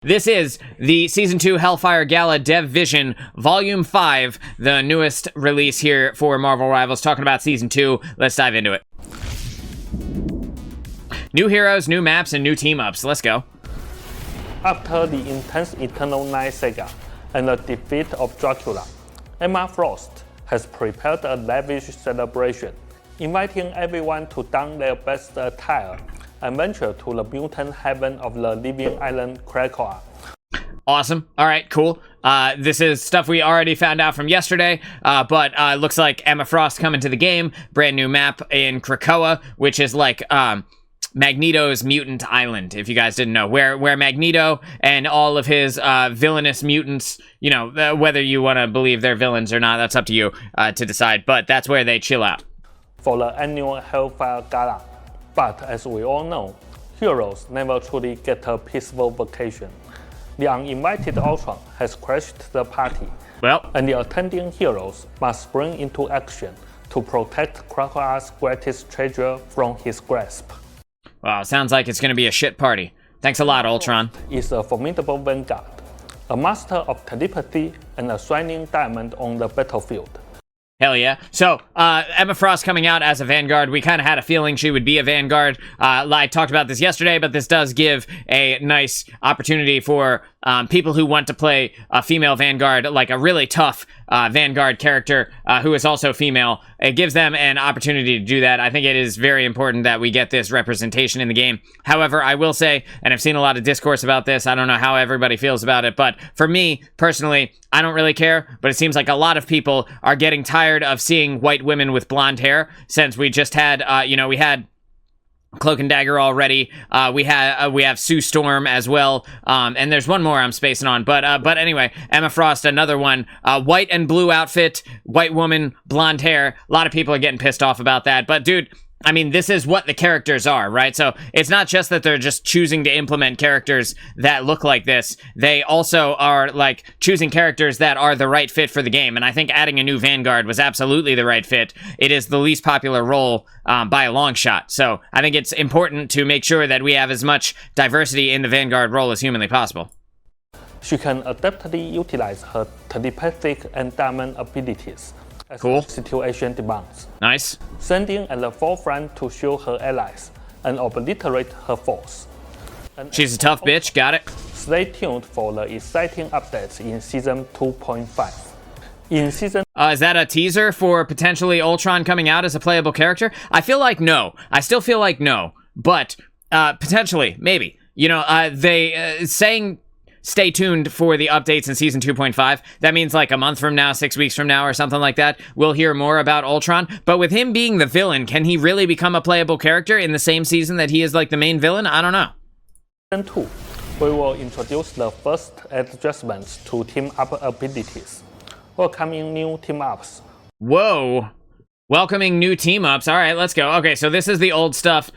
This is the Season 2 Hellfire Gala Dev Vision Volume 5, the newest release here for Marvel Rivals, talking about Season 2. Let's dive into it. New heroes, new maps, and new team-ups. Let's go. After the intense Eternal Night saga and the defeat of Dracula, Emma Frost has prepared a lavish celebration, inviting everyone to don their best attire and venture to the mutant heaven of the living island Krakoa. Awesome. All right, cool. This is stuff we already found out from yesterday, but looks like Emma Frost coming to the game. Brand new map in Krakoa, which is like Magneto's mutant island, if you guys didn't know, where Magneto and all of his villainous mutants, you know, whether you want to believe they're villains or not, that's up to you to decide, but that's where they chill out. For the annual Hellfire Gala. But as we all know, heroes never truly get a peaceful vacation. The uninvited Ultron has crashed the party, and the attending heroes must spring into action to protect Krakoa's greatest treasure from his grasp. Wow, sounds like it's going to be a shit party. Thanks a lot, Ultron. Is a formidable Vanguard, a master of telepathy and a shining diamond on the battlefield. Hell yeah. So, Emma Frost coming out as a Vanguard. We kind of had a feeling she would be a Vanguard. I talked about this yesterday, but this does give a nice opportunity for people who want to play a female Vanguard, like a really tough Vanguard character who is also female. It gives them an opportunity to do that. I think it is very important that we get this representation in the game. However, I will say, and I've seen a lot of discourse about this, I don't know how everybody feels about it, but for me, personally, I don't really care, but it seems like a lot of people are getting tired of seeing white women with blonde hair, since we just had, we had Cloak and Dagger already. We have Sue Storm as well, and there's one more I'm spacing on. But anyway, Emma Frost, another one. White and blue outfit, white woman, blonde hair. A lot of people are getting pissed off about that. But dude, I mean, this is what the characters are, right? So it's not just that they're just choosing to implement characters that look like this. They also are, like, choosing characters that are the right fit for the game. And I think adding a new Vanguard was absolutely the right fit. It is the least popular role by a long shot. So I think it's important to make sure that we have as much diversity in the Vanguard role as humanly possible. She can adeptly utilize her telepathic and diamond abilities as the situation demands. Nice. Standing at the forefront to shield her allies and obliterate her foes. And she's a tough bitch, got it. Stay tuned for the exciting updates in Season 2.5. In Season... is that a teaser for potentially Ultron coming out as a playable character? I feel like no. I still feel like no. But potentially, maybe. You know, they saying... Stay tuned for the updates in Season 2.5. That means like a month from now, 6 weeks from now, or something like that. We'll hear more about Ultron. But with him being the villain, can he really become a playable character in the same season that he is like the main villain? I don't know. Season 2, we will introduce the first adjustments to team-up abilities. Welcoming new team-ups. Whoa. Welcoming new team-ups. All right, let's go. Okay, so this is the old stuff.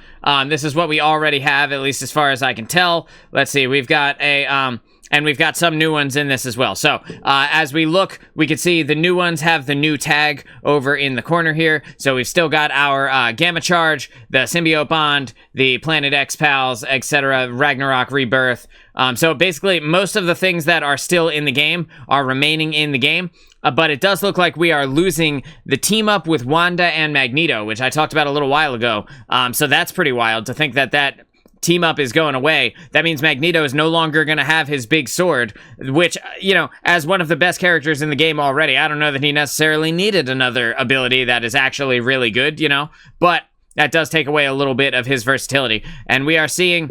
This is what we already have, at least as far as I can tell. Let's see. We've got a... and we've got some new ones in this as well. So, as we look, we can see the new ones have the new tag over in the corner here. So we've still got our Gamma Charge, the Symbiote Bond, the Planet X Pals, etc., Ragnarok Rebirth. So basically, most of the things that are still in the game are remaining in the game. But it does look like we are losing the team up with Wanda and Magneto, which I talked about a little while ago. So that's pretty wild to think that that team up is going away. That means Magneto is no longer going to have his big sword, which, you know, as one of the best characters in the game already, I don't know that he necessarily needed another ability that is actually really good, you know, but that does take away a little bit of his versatility. And we are seeing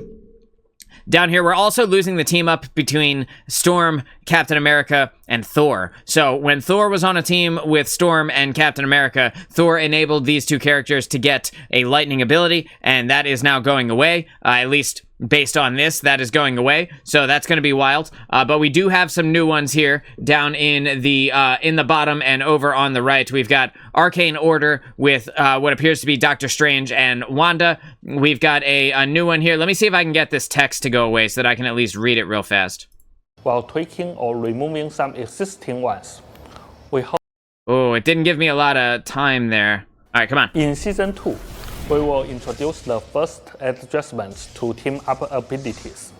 down here, we're also losing the team up between Storm, Captain America, and Thor. So when Thor was on a team with Storm and Captain America, Thor enabled these two characters to get a lightning ability, and that is now going away, at least based on this, that is going away. So that's going to be wild. But we do have some new ones here down in the bottom and over on the right. We've got Arcane Order with what appears to be Doctor Strange and Wanda. We've got a new one here. Let me see if I can get this text to go away so that I can at least read it real fast. While tweaking or removing some existing ones, we hope... Oh, it didn't give me a lot of time there. All right, come on. In Season 2, we will introduce the first adjustments to team-up abilities.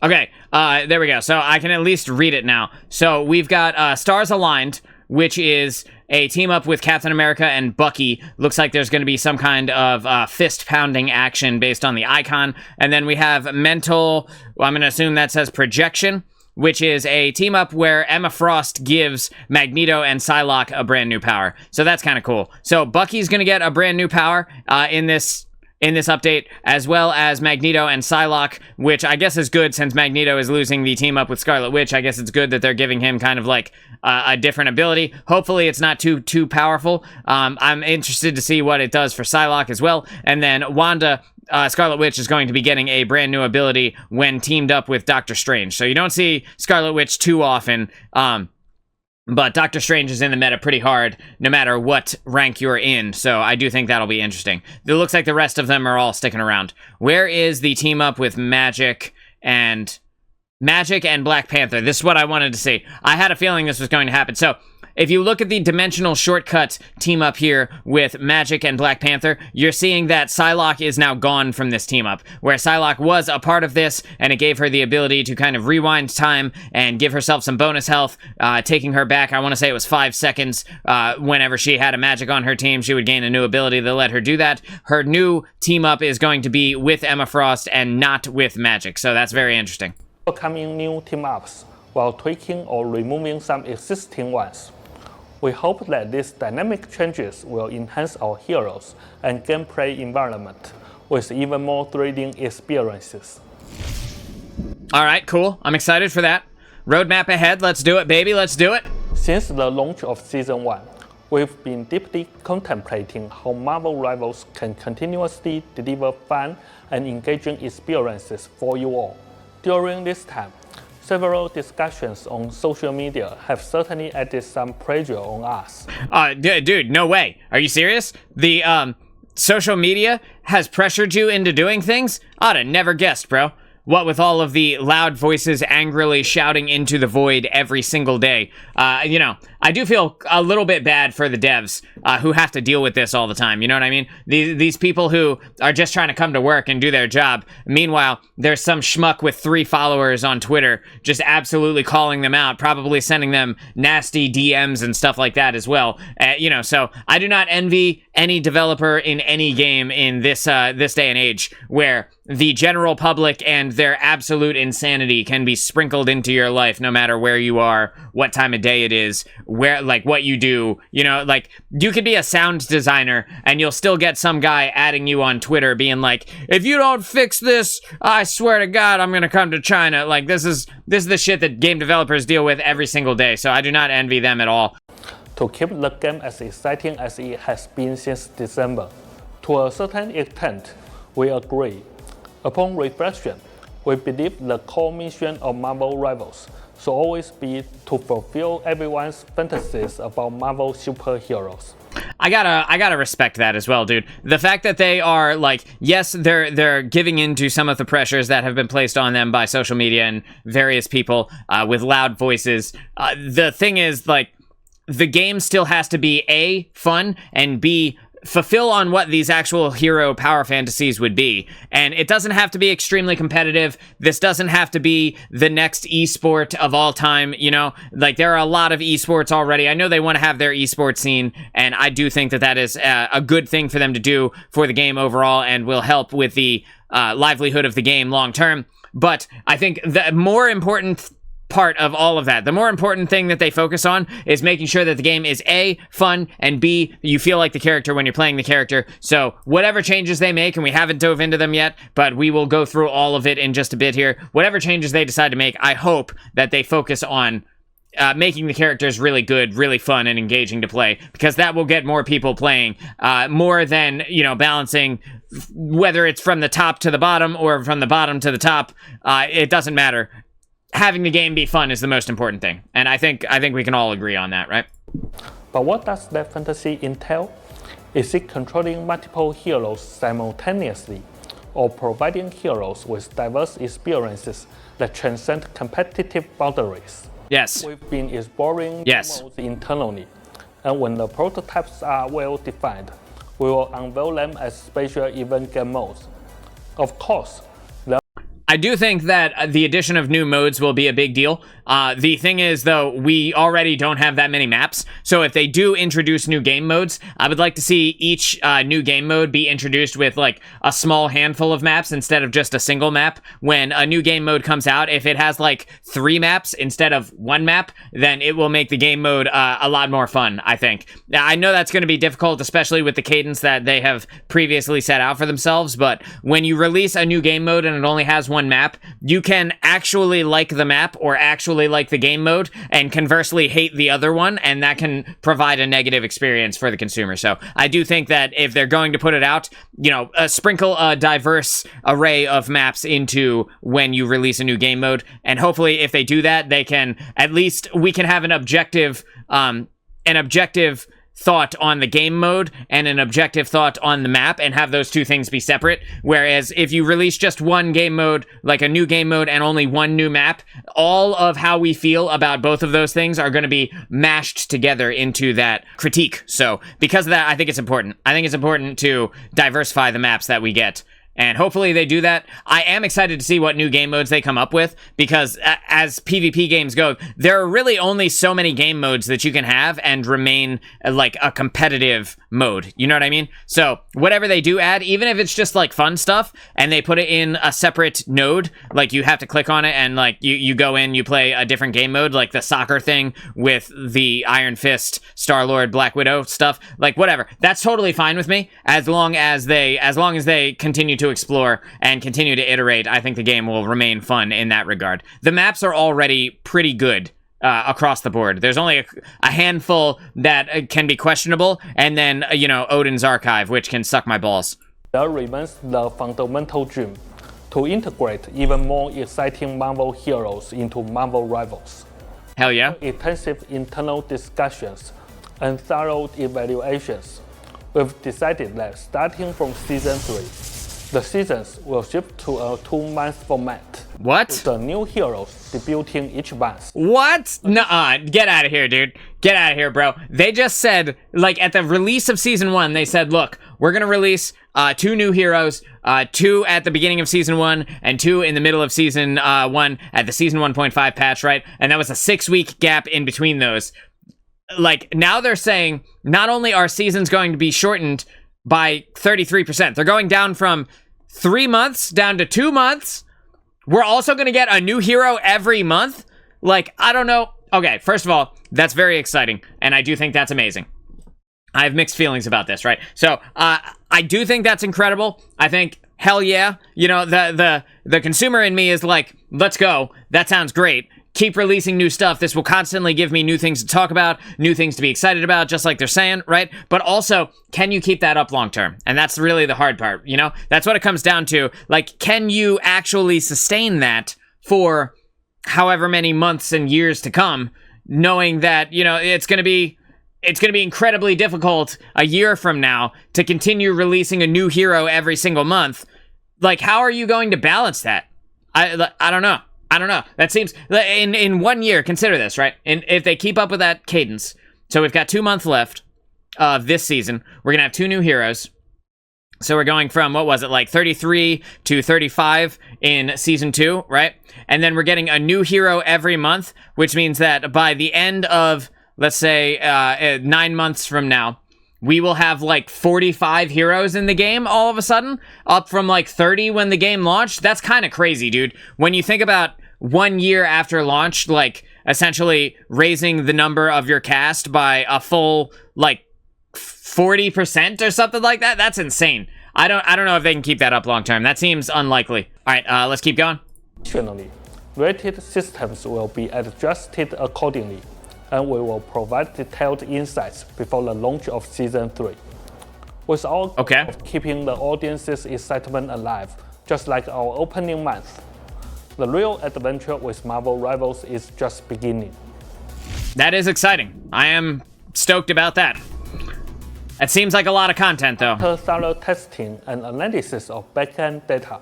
Okay, there we go. So I can at least read it now. So we've got Stars Aligned, which is a team up with Captain America and Bucky. Looks like there's going to be some kind of fist-pounding action based on the icon. And then we have Mental, well, I'm going to assume that says Projection, which is a team up where Emma Frost gives Magneto and Psylocke a brand new power. So that's kind of cool. So Bucky's going to get a brand new power in this update, as well as Magneto and Psylocke, which I guess is good since Magneto is losing the team up with Scarlet Witch. I guess it's good that they're giving him kind of like a different ability. Hopefully it's not too powerful. I'm interested to see what it does for Psylocke as well. And then Wanda, Scarlet Witch, is going to be getting a brand new ability when teamed up with Doctor Strange. So you don't see Scarlet Witch too often, but Doctor Strange is in the meta pretty hard, no matter what rank you're in, so I do think that'll be interesting. It looks like the rest of them are all sticking around. Where is the team up with Magic and Black Panther? This is what I wanted to see. I had a feeling this was going to happen. So if you look at the dimensional shortcut team up here with Magic and Black Panther, you're seeing that Psylocke is now gone from this team up, where Psylocke was a part of this, and it gave her the ability to kind of rewind time and give herself some bonus health, taking her back, I want to say it was 5 seconds. Whenever she had a Magic on her team, she would gain a new ability that let her do that. Her new team up is going to be with Emma Frost and not with Magic, so that's very interesting. Welcoming new team ups while tweaking or removing some existing ones. We hope that these dynamic changes will enhance our heroes and gameplay environment with even more thrilling experiences. All right, cool. I'm excited for that. Roadmap ahead. Let's do it, baby. Let's do it. Since the launch of Season 1, we've been deeply contemplating how Marvel Rivals can continuously deliver fun and engaging experiences for you all. During this time, several discussions on social media have certainly added some pressure on us. Dude, no way. Are you serious? The, social media has pressured you into doing things? I'd have never guessed, bro. What with all of the loud voices angrily shouting into the void every single day. You know, I do feel a little bit bad for the devs who have to deal with this all the time. You know what I mean? These people who are just trying to come to work and do their job. Meanwhile, there's some schmuck with 3 followers on Twitter just absolutely calling them out, probably sending them nasty DMs and stuff like that as well. You know, so I do not envy any developer in any game in this this day and age where the general public and their absolute insanity can be sprinkled into your life no matter where you are, what time of day it is, where, like, what you do. You know, like, you could be a sound designer and you'll still get some guy adding you on Twitter being like, if you don't fix this, I swear to God, I'm gonna come to China. Like, this is the shit that game developers deal with every single day, so I do not envy them at all. To keep the game as exciting as it has been since December, to a certain extent, we agree. Upon reflection, we believe the core mission of Marvel Rivals should always be to fulfill everyone's fantasies about Marvel superheroes. I gotta respect that as well, dude. The fact that they are, like, yes, they're giving in to some of the pressures that have been placed on them by social media and various people with loud voices. The thing is, like, the game still has to be A, fun, and B, fulfill on what these actual hero power fantasies would be. And it doesn't have to be extremely competitive. This doesn't have to be the next esport of all time, you know? Like, there are a lot of esports already. I know they want to have their esport scene, and I do think that that is a good thing for them to do for the game overall and will help with the livelihood of the game long term. But I think the more important part of all of that, the more important thing that they focus on is making sure that the game is A, fun, and B, you feel like the character when you're playing the character. So whatever changes they make, and we haven't dove into them yet, but we will go through all of it in just a bit here. Whatever changes they decide to make, I hope that they focus on making the characters really good, really fun, and engaging to play, because that will get more people playing, more than, you know, balancing whether it's from the top to the bottom or from the bottom to the top. It doesn't matter. Having the game be fun is the most important thing, and I think we can all agree on that, right? But what does that fantasy entail? Is it controlling multiple heroes simultaneously, or providing heroes with diverse experiences that transcend competitive boundaries? Yes. We've been exploring modes internally, and when the prototypes are well defined, we will unveil them as special event game modes. Of course, I do think that the addition of new modes will be a big deal. The thing is, though, we already don't have that many maps. So if they do introduce new game modes, I would like to see each new game mode be introduced with like a small handful of maps instead of just a single map. When a new game mode comes out, if it has like 3 maps instead of 1 map, then it will make the game mode a lot more fun, I think. Now, I know that's going to be difficult, especially with the cadence that they have previously set out for themselves, but when you release a new game mode and it only has 1 map, you can actually like the map or actually like the game mode and conversely hate the other one, and that can provide a negative experience for the consumer. So I do think that if they're going to put it out, you know, sprinkle a diverse array of maps into when you release a new game mode, and hopefully if they do that, they can, at least we can have an objective thought on the game mode and an objective thought on the map, and have those two things be separate. Whereas if you release just one game mode, like a new game mode and only one new map, all of how we feel about both of those things are going to be mashed together into that critique. So because of that, I think it's important. I think it's important to diversify the maps that we get. And hopefully they do that. I am excited to see what new game modes they come up with, because as PvP games go, there are really only so many game modes that you can have and remain like a competitive mode. You know what I mean? So whatever they do add, even if it's just like fun stuff and they put it in a separate node, like you have to click on it and like you go in, you play a different game mode, like the soccer thing with the Iron Fist, Star-Lord, Black Widow stuff, like whatever. That's totally fine with me as long as they continue to explore and continue to iterate. I think the game will remain fun in that regard. The maps are already pretty good across the board. There's only a handful that can be questionable, and then you know, Odin's Archive, which can suck my balls. That remains the fundamental dream, to integrate even more exciting Marvel heroes into Marvel Rivals. Hell yeah. Intensive internal discussions and thorough evaluations, we've decided that starting from Season 3, the seasons will shift to a 2-month format. What? With the new heroes debuting each month. What? Nuh-uh. Get out of here, dude. Get out of here, bro. They just said, like, at the release of Season 1, they said, look, we're going to release 2 new heroes, 2 at the beginning of Season 1, and 2 in the middle of Season 1 at the Season 1.5 patch, right? And that was a 6-week gap in between those. Like, now they're saying, not only are seasons going to be shortened by 33%, they're going down from 3 months down to 2 months. We're also going to get a new hero every month. Like, I don't know. Okay, first of all, that's very exciting, and I do think that's amazing. I have mixed feelings about this, right? So, I do think that's incredible. I think, hell yeah. You know, the consumer in me is like, let's go. That sounds great. Keep releasing new stuff. This will constantly give me new things to talk about, new things to be excited about, just like they're saying, right? But also, can you keep that up long term? And that's really the hard part, you know? That's what it comes down to. Like, can you actually sustain that for however many months and years to come, knowing that, you know, it's going to be incredibly difficult a year from now to continue releasing a new hero every single month. Like, how are you going to balance that? I don't know. I don't know. That seems, in 1 year, consider this, right? And if they keep up with that cadence, so we've got 2 months left of this season. We're going to have 2 new heroes. So we're going from, what was it, like 33 to 35 in Season 2, right? And then we're getting a new hero every month, which means that by the end of, let's say, 9 months from now, we will have like 45 heroes in the game all of a sudden, up from like 30 when the game launched. That's kind of crazy, dude. When you think about 1 year after launch, like essentially raising the number of your cast by a full like 40% or something like that, that's insane. I don't know if they can keep that up long term. That seems unlikely. All right, let's keep going. Additionally, rated systems will be adjusted accordingly, and we will provide detailed insights before the launch of Season 3. With our goal of keeping the audience's excitement alive, just like our opening month, the real adventure with Marvel Rivals is just beginning. That is exciting. I am stoked about that. It seems like a lot of content, though. After thorough testing and analysis of backend data,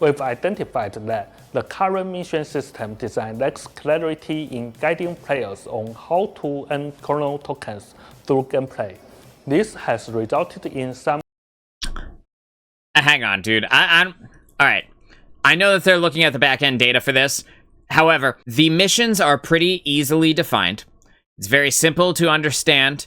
we've identified that the current mission system design lacks clarity in guiding players on how to earn chrono tokens through gameplay. This has resulted in some... Hang on, dude. All right. I know that they're looking at the back-end data for this. However, the missions are pretty easily defined. It's very simple to understand.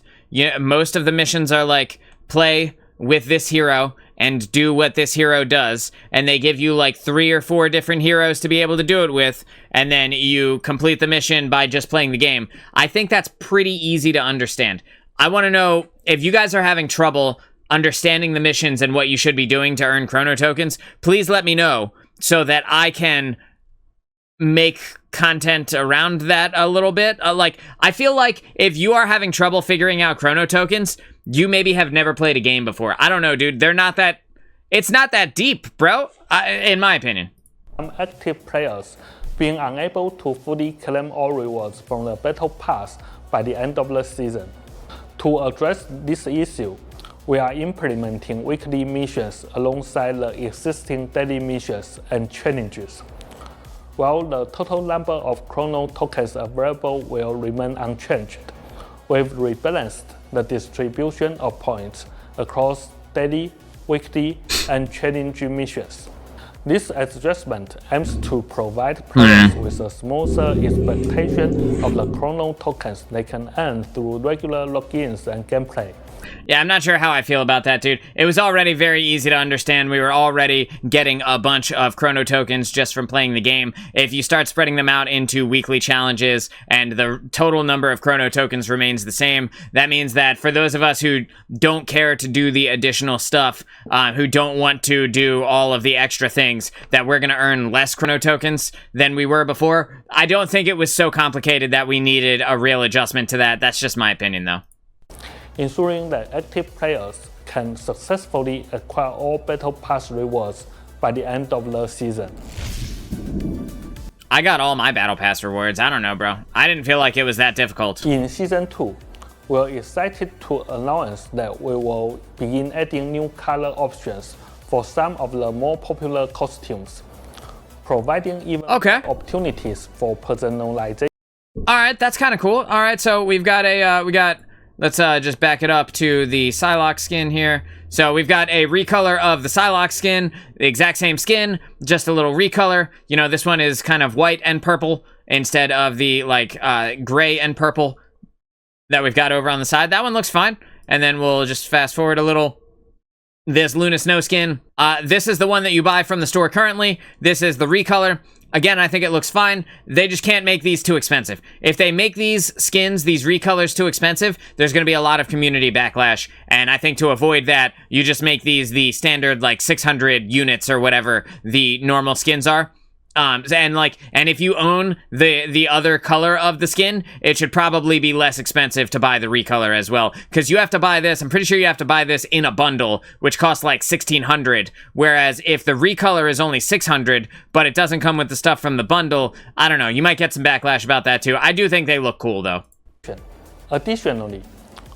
Most of the missions are like, play with this hero and do what this hero does, and they give you like 3 or 4 different heroes to be able to do it with, and then you complete the mission by just playing the game. I think that's pretty easy to understand. I want to know if you guys are having trouble understanding the missions and what you should be doing to earn chrono tokens. Please let me know so that I can make content around that a little bit. I feel like if you are having trouble figuring out chrono tokens, you maybe have never played a game before. I don't know, dude. It's not that deep, bro, in my opinion. Some active players being unable to fully claim all rewards from the Battle Pass by the end of the season. To address this issue, we are implementing weekly missions alongside the existing daily missions and challenges. While the total number of chrono tokens available will remain unchanged, we've rebalanced the distribution of points across daily, weekly, and challenge missions. This adjustment aims to provide players with a smoother expectation of the chrono tokens they can earn through regular logins and gameplay. Yeah, I'm not sure how I feel about that, dude. It was already very easy to understand. We were already getting a bunch of chrono tokens just from playing the game. If you start spreading them out into weekly challenges and the total number of chrono tokens remains the same, that means that for those of us who don't care to do the additional stuff, who don't want to do all of the extra things, that we're going to earn less chrono tokens than we were before. I don't think it was so complicated that we needed a real adjustment to that. That's just my opinion, though. Ensuring that active players can successfully acquire all Battle Pass rewards by the end of the season. I got all my Battle Pass rewards. I don't know, bro. I didn't feel like it was that difficult. In Season 2, we're excited to announce that we will begin adding new color options for some of the more popular costumes, providing even more opportunities for personalization. All right, that's kind of cool. All right, so we've got let's just back it up to the Psylocke skin here. So we've got a recolor of the Psylocke skin, the exact same skin, just a little recolor. You know, this one is kind of white and purple instead of the gray and purple that we've got over on the side. That one looks fine. And then we'll just fast forward a little. This Luna Snow skin. This is the one that you buy from the store currently. This is the recolor. Again, I think it looks fine. They just can't make these too expensive. If they make these skins, these recolors too expensive, there's going to be a lot of community backlash. And I think to avoid that, you just make these the standard 600 units or whatever the normal skins are. And if you own the other color of the skin, it should probably be less expensive to buy the recolor as well. Because you have to buy this, I'm pretty sure you have to buy this in a bundle, which costs like 1,600. Whereas if the recolor is only 600, but it doesn't come with the stuff from the bundle, I don't know, you might get some backlash about that too. I do think they look cool though. Additionally,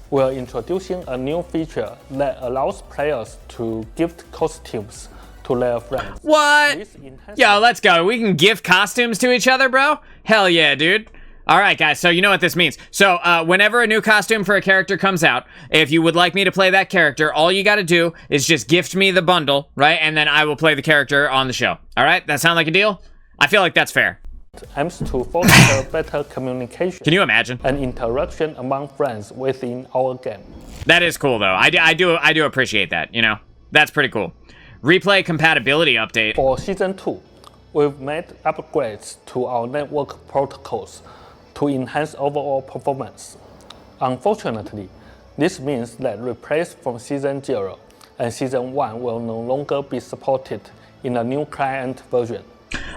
we're introducing a new feature that allows players to gift costumes to their friends. What? Yo, let's go. We can gift costumes to each other, bro? Hell yeah, dude. All right, guys, so you know what this means. So whenever a new costume for a character comes out, if you would like me to play that character, all you got to do is just gift me the bundle, right? And then I will play the character on the show. All right? That sound like a deal? I feel like that's fair. Aims to foster better communication. Can you imagine? And interaction among friends within our game. That is cool, though. I do appreciate that, you know? That's pretty cool. Replay compatibility update. For Season 2, we've made upgrades to our network protocols to enhance overall performance. Unfortunately, this means that replays from Season 0 and Season 1 will no longer be supported in the new client version.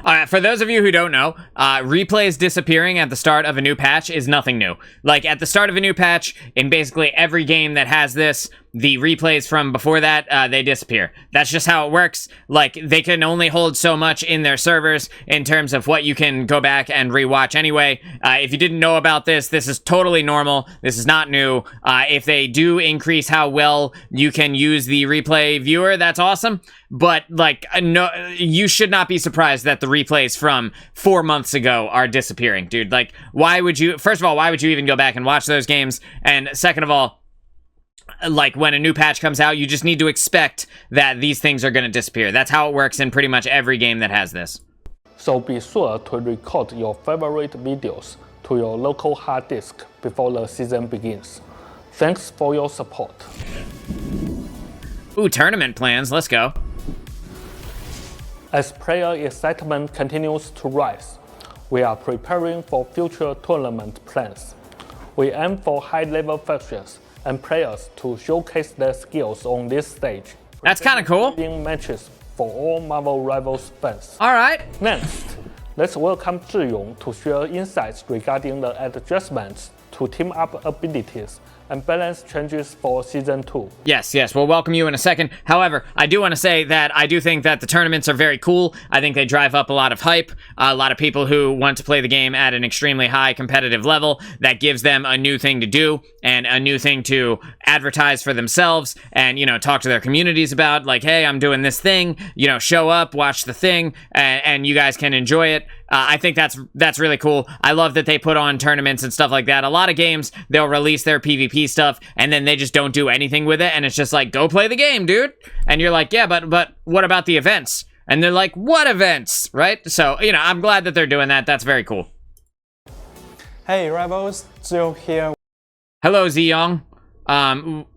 All right, for those of you who don't know, replays disappearing at the start of a new patch is nothing new. Like, at the start of a new patch, in basically every game that has this, the replays from before that, they disappear. That's just how it works. Like, they can only hold so much in their servers in terms of what you can go back and rewatch anyway. If you didn't know about this, this is totally normal. This is not new. If they do increase how well you can use the replay viewer, that's awesome. But, like, no, you should not be surprised that the replays from 4 months ago are disappearing, dude. Like, why would you, first of all, why would you even go back and watch those games? And second of all, like when a new patch comes out, you just need to expect that these things are going to disappear. That's how it works in pretty much every game that has this. So be sure to record your favorite videos to your local hard disk before the season begins. Thanks for your support. Ooh, tournament plans. Let's go. As player excitement continues to rise, we are preparing for future tournament plans. We aim for high-level factions and players to showcase their skills on this stage. That's kind of cool. Matches for all Marvel Rivals fans. All right. Next, let's welcome Zhiyong to share insights regarding the adjustments to team-up abilities and balance changes for Season 2. Yes, we'll welcome you in a second. However, I do want to say that I do think that the tournaments are very cool. I think they drive up a lot of hype. A lot of people who want to play the game at an extremely high competitive level. That gives them a new thing to do and a new thing to advertise for themselves and, you know, talk to their communities about. Like, hey, I'm doing this thing. You know, show up, watch the thing, and you guys can enjoy it. I think that's really cool. I love that they put on tournaments and stuff like that. A lot of games, they'll release their PvP stuff, and then they just don't do anything with it, and it's just like, go play the game, dude. And you're like, yeah, but what about the events? And they're like, what events, right? So, you know, I'm glad that they're doing that. That's very cool. Hey, Rivals, Zio here. Hello, Ziyong.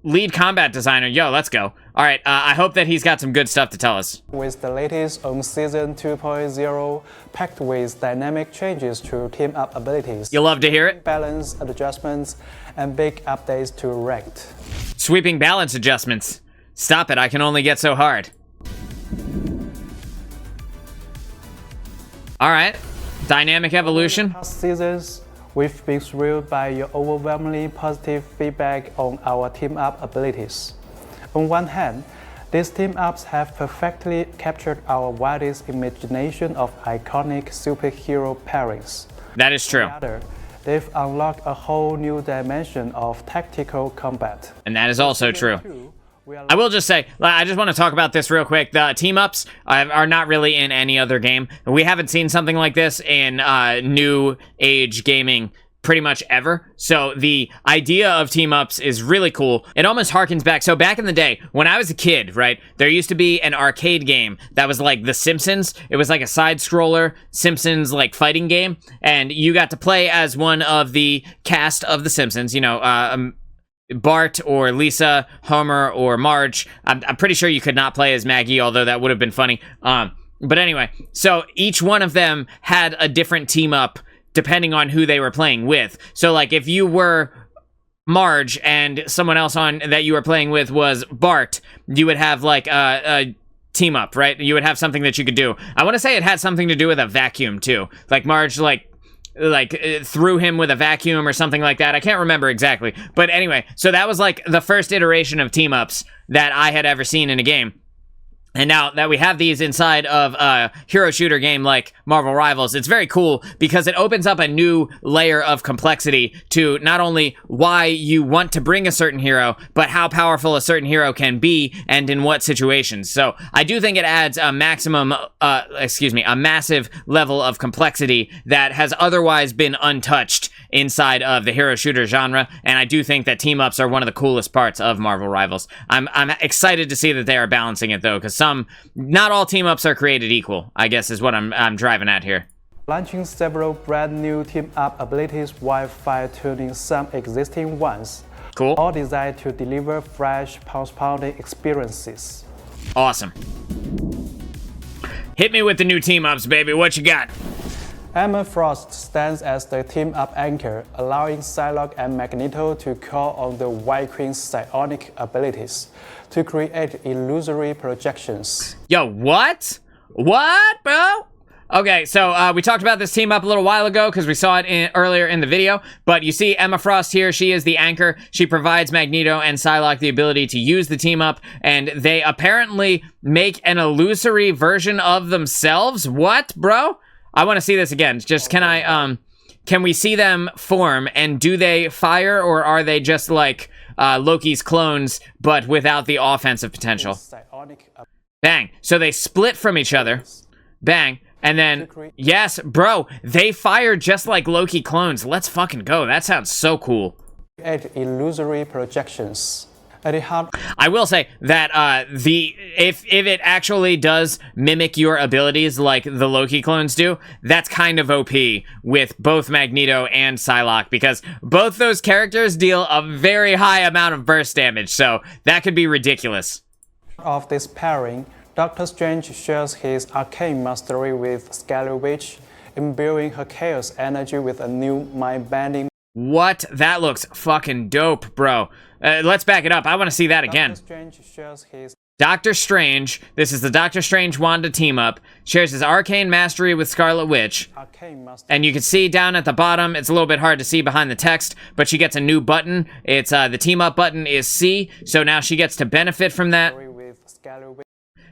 Lead combat designer. Yo, let's go. All right, I hope that he's got some good stuff to tell us. With the latest on Season 2.0, packed with dynamic changes to team-up abilities. You'll love to hear it. Balance adjustments and big updates to ranked. Sweeping balance adjustments. Stop it, I can only get so hard. All right, dynamic evolution. Past seasons, we've been thrilled by your overwhelmingly positive feedback on our team-up abilities. On one hand, these team-ups have perfectly captured our wildest imagination of iconic superhero pairings. That is true. On the other, they've unlocked a whole new dimension of tactical combat. And that is also true. I will just say, I just want to talk about this real quick. The team-ups are not really in any other game. We haven't seen something like this in new age gaming pretty much ever. So the idea of team-ups is really cool. It almost harkens back. So back in the day, when I was a kid, right, there used to be an arcade game that was like The Simpsons. It was like a side-scroller Simpsons like fighting game. And you got to play as one of the cast of The Simpsons, you know, Bart or Lisa, Homer or Marge. I'm pretty sure you could not play as Maggie, although that would have been funny. But anyway, so each one of them had a different team up depending on who they were playing with. So like if you were Marge and someone else on that you were playing with was Bart, you would have like a team up, right? You would have something that you could do. I want to say it had something to do with a vacuum too. Like Marge like threw him with a vacuum or something like that. I can't remember exactly. But anyway, so that was like the first iteration of team-ups that I had ever seen in a game. And now that we have these inside of a hero shooter game like Marvel Rivals, it's very cool because it opens up a new layer of complexity to not only why you want to bring a certain hero, but how powerful a certain hero can be and in what situations. So I do think it adds a a massive level of complexity that has otherwise been untouched inside of the hero shooter genre. And I do think that team-ups are one of the coolest parts of Marvel Rivals. I'm excited to see that they are balancing it though, because not all team-ups are created equal, I guess is what I'm driving at here. Launching several brand new team-up abilities while fine-tuning some existing ones. Cool. All designed to deliver fresh, pulse-pounding experiences. Awesome. Hit me with the new team-ups, baby. What you got? Emma Frost stands as the team-up anchor, allowing Psylocke and Magneto to call on the White Queen's psionic abilities to create illusory projections. Yo, what? What, bro? Okay, so we talked about this team up a little while ago because we saw it earlier in the video, but you see Emma Frost here. She is the anchor. She provides Magneto and Psylocke the ability to use the team up, and they apparently make an illusory version of themselves. What, bro? I want to see this again. Just can we see them form, and do they fire, or are they just like Loki's clones but without the offensive potential? Bang. So they split from each other. Bang. And then, yes, bro, they fire just like Loki clones. Let's fucking go. That sounds so cool. Create illusory projections. At the heart I will say that if it actually does mimic your abilities like the Loki clones do, that's kind of OP with both Magneto and Psylocke, because both those characters deal a very high amount of burst damage, so that could be ridiculous. of this pairing, Doctor Strange shares his arcane mastery with Scarlet Witch, imbuing her chaos energy with a new mind-bending. What? That looks fucking dope, bro. Let's back it up. I want to see that again. Doctor Strange shares his Doctor Strange, this is the Doctor Strange-Wanda team-up, shares his arcane mastery with Scarlet Witch. arcane mastery And you can see down at the bottom, it's a little bit hard to see behind the text, but she gets a new button. It's the team-up button is C, so now she gets to benefit from that. with Scarlet Witch.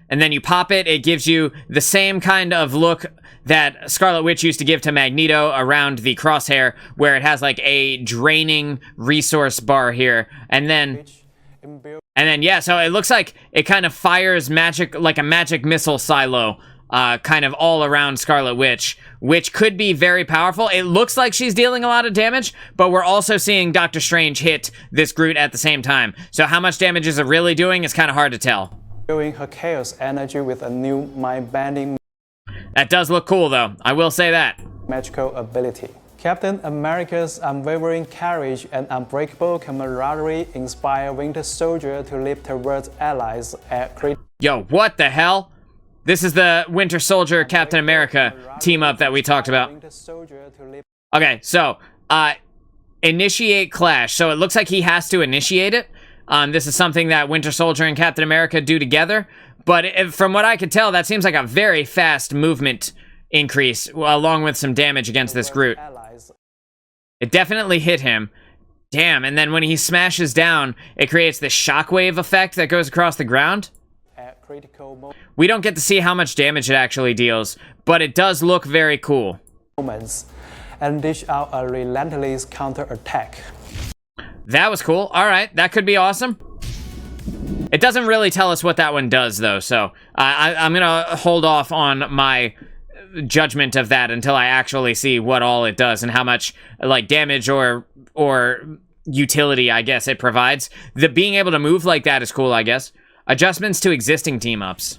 And then you pop it, it gives you the same kind of look that Scarlet Witch used to give to Magneto around the crosshair, where it has like a draining resource bar here. And then, yeah, so it looks like it kind of fires magic, like a magic missile silo, kind of all around Scarlet Witch, which could be very powerful. It looks like she's dealing a lot of damage, but we're also seeing Doctor Strange hit this Groot at the same time. So how much damage is it really doing is kind of hard to tell. Imbuing her chaos energy with a new mind-bending That does look cool, though. I will say that. magical ability. Captain America's unwavering courage and unbreakable camaraderie inspire Winter Soldier to leap towards allies at critical. Yo, what the hell? This is the Winter Soldier Captain America team-up that we talked about. Winter Soldier to leap. Okay, so, initiate clash. So it looks like he has to initiate it. This is something that Winter Soldier and Captain America do together. But from what I could tell, that seems like a very fast movement increase, along with some damage against this Groot. Allies. It definitely hit him. Damn, and then when he smashes down, it creates this shockwave effect that goes across the ground. At critical We don't get to see how much damage it actually deals, but it does look very cool. moments and dish out a relentless counterattack. That was cool. All right, that could be awesome. It doesn't really tell us what that one does, though, so I'm gonna hold off on my judgment of that until I actually see what all it does and how much like damage or utility, I guess, it provides. The being able to move like that is cool, I guess. Adjustments to existing team-ups.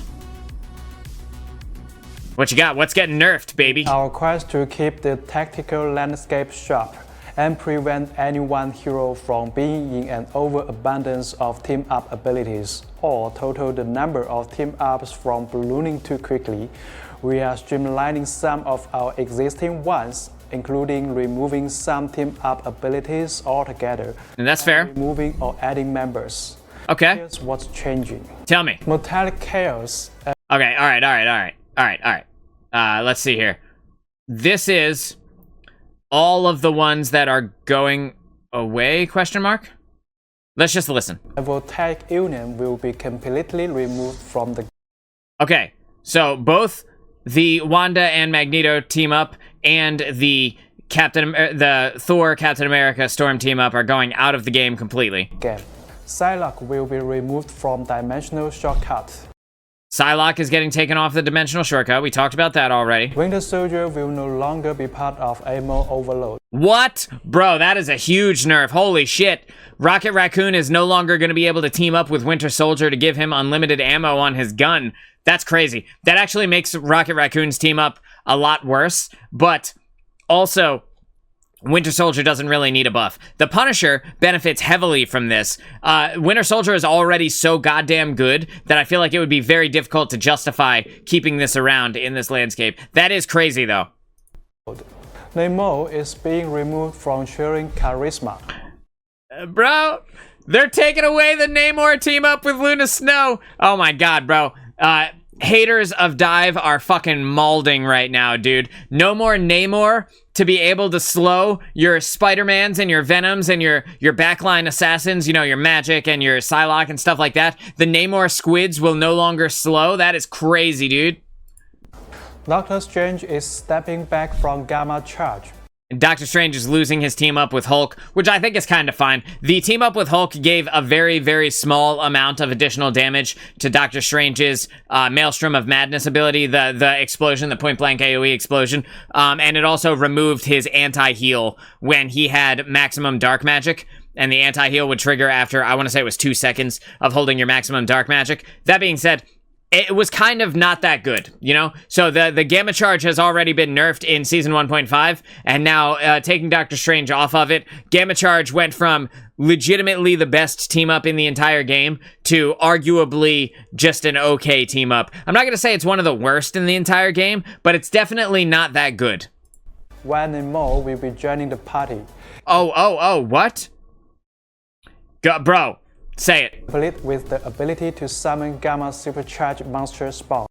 What you got? What's getting nerfed, baby? Our quest to keep the tactical landscape sharp and prevent any one hero from being in an overabundance of team-up abilities, or total the number of team-ups from ballooning too quickly. We are streamlining some of our existing ones, including removing some team-up abilities altogether. And that's fair. Removing or adding members. Okay. Here's what's changing. Tell me. Metallic Chaos. Okay, all right. Let's see here. This is all of the ones that are going away, question mark? Let's just listen. Voltaic Union will be completely removed from the. Okay, so both the Wanda and Magneto team up and the Thor Captain America Storm team up are going out of the game completely. game. Psylocke will be removed from Dimensional Shortcut. Psylocke is getting taken off the dimensional shortcut. We talked about that already. Winter Soldier will no longer be part of ammo overload. What? Bro, that is a huge nerf. Holy shit. Rocket Raccoon is no longer going to be able to team up with Winter Soldier to give him unlimited ammo on his gun. That's crazy. That actually makes Rocket Raccoon's team up a lot worse, but also Winter Soldier doesn't really need a buff. The Punisher benefits heavily from this. Winter Soldier is already so goddamn good that I feel like it would be very difficult to justify keeping this around in this landscape. That is crazy, though. Namor is being removed from sharing charisma. Bro, they're taking away the Namor team up with Luna Snow. Oh my god, bro. Haters of Dive are fucking mauling right now, dude. No more Namor to be able to slow your Spider-Mans and your Venoms and your backline assassins, you know, your Magic and your Psylocke and stuff like that. The Namor squids will no longer slow. That is crazy, dude. Doctor Strange is stepping back from Gamma Charge. Doctor Strange is losing his team up with Hulk, which I think is kind of fine. The team up with Hulk gave a very, very small amount of additional damage to Doctor Strange's Maelstrom of Madness ability, the explosion, the point-blank AoE explosion, and it also removed his anti-heal when he had maximum dark magic. and the anti-heal would trigger after, I want to say it was 2 seconds of holding your maximum dark magic. That being said, it was kind of not that good, you know? So the Gamma Charge has already been nerfed in Season 1.5, and now taking Doctor Strange off of it, Gamma Charge went from legitimately the best team-up in the entire game to arguably just an okay team-up. I'm not going to say it's one of the worst in the entire game, but it's definitely not that good. When and more will be joining the party. Oh, what? Bro, say it. Complete with the ability to summon Gamma Supercharged Monster Spawn.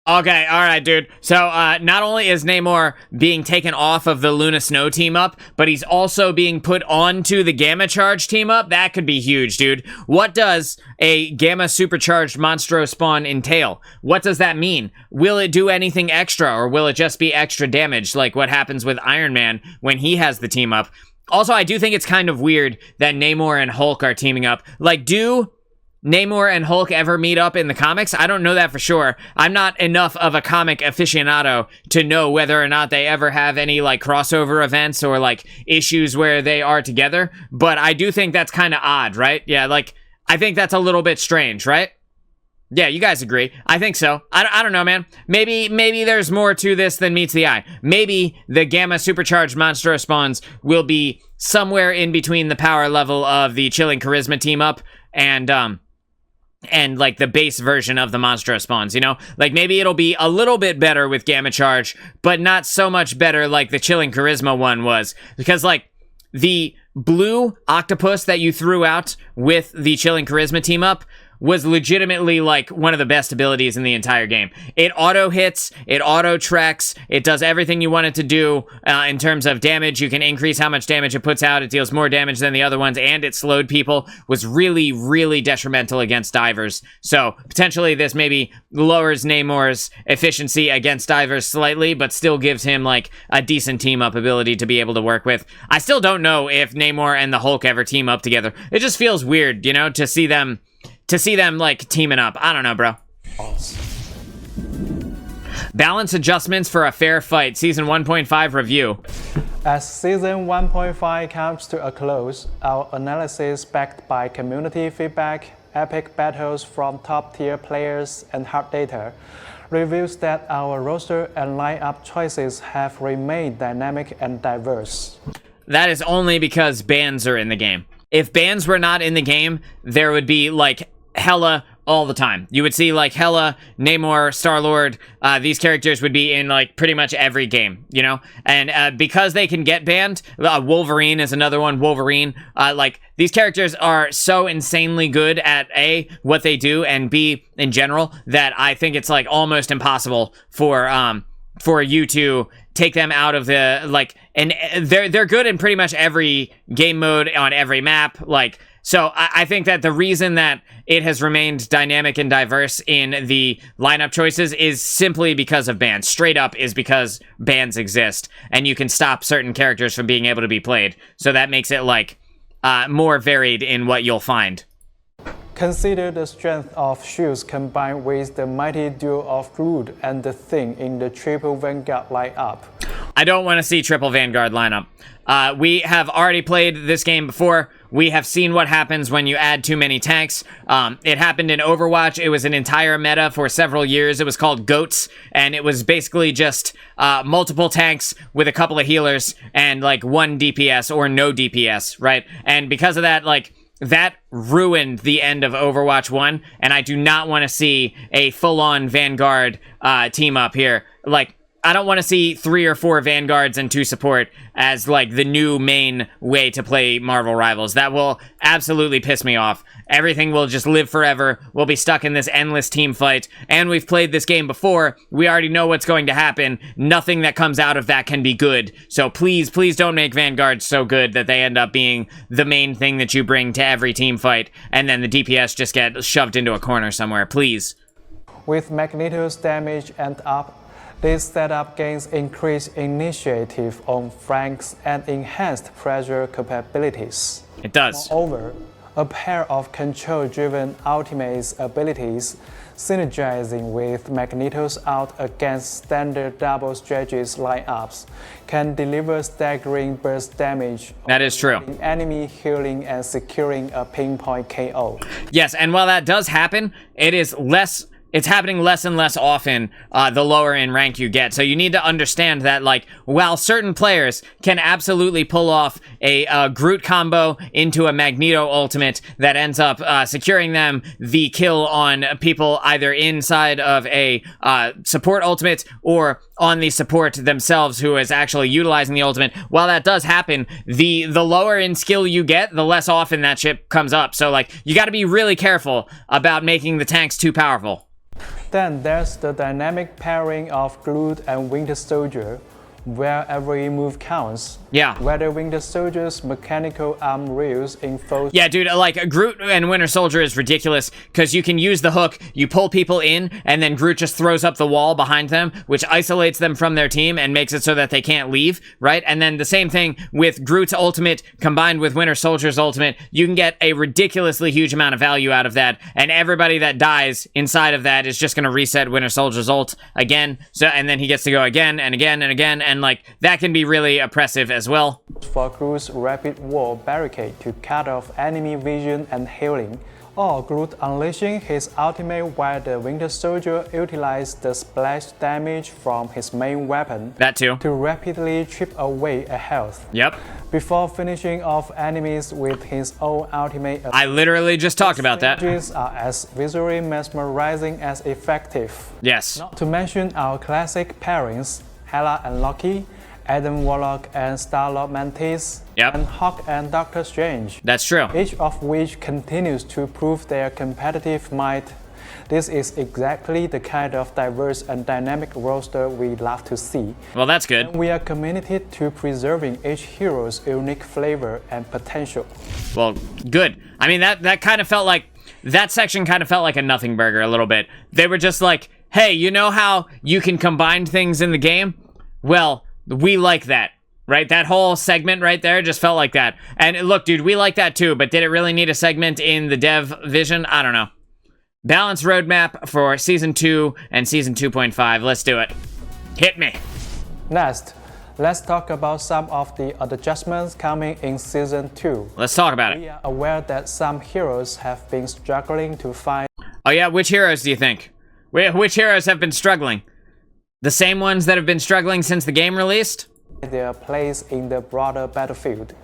Okay, alright, dude. So, not only is Namor being taken off of the Luna Snow team-up, but he's also being put onto the Gamma Charge team-up? That could be huge, dude. What does a Gamma Supercharged Monstro Spawn entail? What does that mean? Will it do anything extra, or will it just be extra damage, like what happens with Iron Man when he has the team-up? Also, I do think it's kind of weird that Namor and Hulk are teaming up. Like, do Namor and Hulk ever meet up in the comics? I don't know that for sure. I'm not enough of a comic aficionado to know whether or not they ever have any, like, crossover events or, like, issues where they are together. But I do think that's kind of odd, right? Yeah, like, I think that's a little bit strange, right? Yeah, you guys agree. I think so. I don't know, man. Maybe there's more to this than meets the eye. Maybe the Gamma Supercharged Monstro Spawns will be somewhere in between the power level of the Chilling Charisma team-up and like the base version of the Monstro Spawns, you know? Like, maybe it'll be a little bit better with Gamma Charge, but not so much better like the Chilling Charisma one was. Because, like, the blue octopus that you threw out with the Chilling Charisma team-up was legitimately, like, one of the best abilities in the entire game. It auto-hits, it auto-tracks, it does everything you want it to do in terms of damage. You can increase how much damage it puts out. It deals more damage than the other ones, and it slowed people. Was really, really detrimental against divers. So, potentially, this maybe lowers Namor's efficiency against divers slightly, but still gives him, like, a decent team-up ability to be able to work with. I still don't know if Namor and the Hulk ever team up together. It just feels weird, you know, to see them, like, teaming up. I don't know, bro. Balance adjustments for a fair fight. Season 1.5 review. As Season 1.5 comes to a close, our analysis backed by community feedback, epic battles from top-tier players, and hard data reveals that our roster and lineup choices have remained dynamic and diverse. That is only because bans are in the game. If bans were not in the game, there would be, like, Hela all the time. You would see, like, Hela, Namor, Star-Lord, these characters would be in, like, pretty much every game, you know? And because they can get banned, Wolverine is another one, Wolverine, like, these characters are so insanely good at A, what they do, and B, in general, that I think it's, like, almost impossible for you to take them out of the, like, and they're good in pretty much every game mode on every map, like, so I think that the reason that it has remained dynamic and diverse in the lineup choices is simply because of bans. Straight up is because bans exist, and you can stop certain characters from being able to be played, so that makes it, like, more varied in what you'll find. Consider the strength of shields combined with the mighty duo of Groot and the Thing in the triple Vanguard lineup. I don't want to see triple Vanguard lineup. We have already played this game before. We have seen what happens when you add too many tanks. It happened in Overwatch. It was an entire meta for several years. It was called GOATs, and it was basically just multiple tanks with a couple of healers and, like, one DPS or no DPS, right? And because of that, like, that ruined the end of Overwatch 1, and I do not want to see a full-on Vanguard team up here. Like, I don't want to see 3 or 4 Vanguards and 2 support as, like, the new main way to play Marvel Rivals. That will absolutely piss me off. Everything will just live forever. We'll be stuck in this endless team fight. And we've played this game before. We already know what's going to happen. Nothing that comes out of that can be good. So please, please don't make Vanguard so good that they end up being the main thing that you bring to every team fight. And then the DPS just get shoved into a corner somewhere. Please. With Magneto's damage and up, this setup gains increased initiative on flanks and enhanced pressure capabilities. It does. Moreover, A pair of control-driven ultimates abilities synergizing with Magneto's out against standard double Strategist lineups can deliver staggering burst damage. That is true. Enemy healing and securing a pinpoint KO. Yes, and while that does happen, it's happening less and less often the lower in rank you get. So you need to understand that, like, while certain players can absolutely pull off a Groot combo into a Magneto ultimate that ends up securing them the kill on people either inside of a support ultimate or on the support themselves who is actually utilizing the ultimate, while that does happen, the lower in skill you get, the less often that shit comes up. So, like, you got to be really careful about making the tanks too powerful. Then there's the dynamic pairing of Groot and Winter Soldier, where every move counts. Yeah. Whether Winter Soldier's mechanical arm reels in full... Yeah, dude, like, Groot and Winter Soldier is ridiculous, because you can use the hook, you pull people in, and then Groot just throws up the wall behind them, which isolates them from their team and makes it so that they can't leave, right? And then the same thing with Groot's ultimate combined with Winter Soldier's ultimate, you can get a ridiculously huge amount of value out of that, and everybody that dies inside of that is just going to reset Winter Soldier's ult again, so, and then he gets to go again and again and again, and, like, that can be really oppressive as well. For Groot's rapid wall barricade to cut off enemy vision and healing, or Groot unleashing his ultimate while the Winter Soldier utilized the splash damage from his main weapon that too to rapidly chip away a health. Yep. Before finishing off enemies with his own ultimate. I literally just talked about that. Strategies are as visually mesmerizing as effective. Yes. Not to mention our classic pairings, Hela and Loki, Adam Warlock and Star-Lord Mantis, yep, and Hawk and Doctor Strange. That's true. Each of which continues to prove their competitive might. This is exactly the kind of diverse and dynamic roster we love to see. Well, that's good. And we are committed to preserving each hero's unique flavor and potential. Well, good. I mean, that kind of felt like, that section kind of felt like a nothing burger a little bit. They were just like, hey, you know how you can combine things in the game? Well, we like that, right? That whole segment right there just felt like that. And look, dude, we like that too, but did it really need a segment in the dev vision? I don't know. Balanced roadmap for Season 2 and Season 2.5. Let's do it. Hit me. Next, let's talk about some of the adjustments coming in Season 2. Let's talk about We it. are aware that some heroes have been struggling to find... Oh yeah, which heroes do you think? Which heroes have been struggling? The same ones that have been struggling since the game released? their place in the broader battlefield,